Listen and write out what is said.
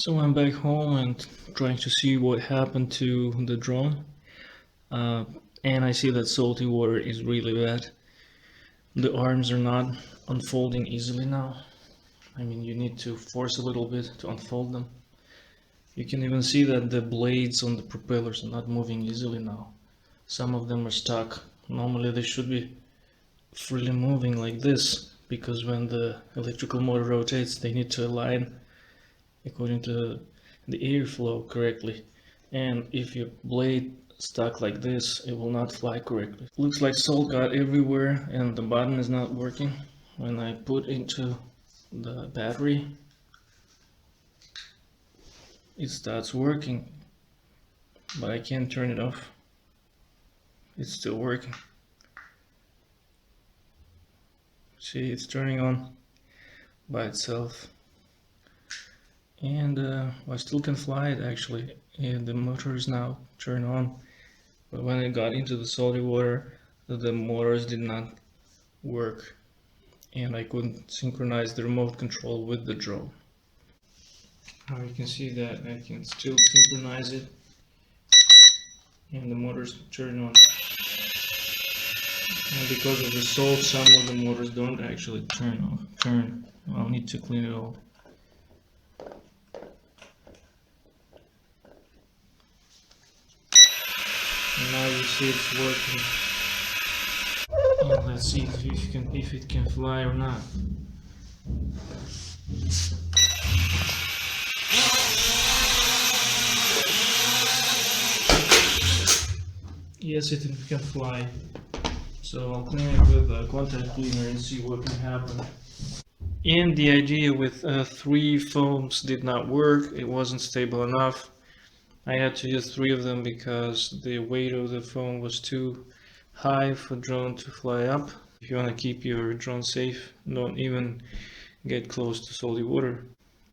So I'm back home and trying to see what happened to the drone. Uh, and I see that salty water is really bad. The arms are not unfolding easily now. I mean, you need to force a little bit to unfold them. You can even see that the blades on the propellers are not moving easily now. Some of them are stuck. Normally they should be freely moving like this, because when the electrical motor rotates, they need to align according to the airflow correctly. And if your blade stuck like this, it will not fly correctly. Looks like salt got everywhere and the button is not working. When I put into the battery, it starts working, but I can't turn it off. It's still working. See, it's turning on by itself. And I still can fly it actually, and the motor is now turned on. But when it got into the salty water, the motors did not work, and I couldn't synchronize the remote control with the drone. Now you can see that I can still synchronize it, and the motors turn on. And because of the salt, some of the motors don't actually turn. I'll need to clean it all. And now you see it's working. And let's see if it can fly or not. Yes, it can fly. So I'll clean it with a contact cleaner and see what can happen. And the idea with 3 foams did not work. It wasn't stable enough. I had to use 3 of them because the weight of the foam was too high for drone to fly up. If you want to keep your drone safe, don't even get close to salty water.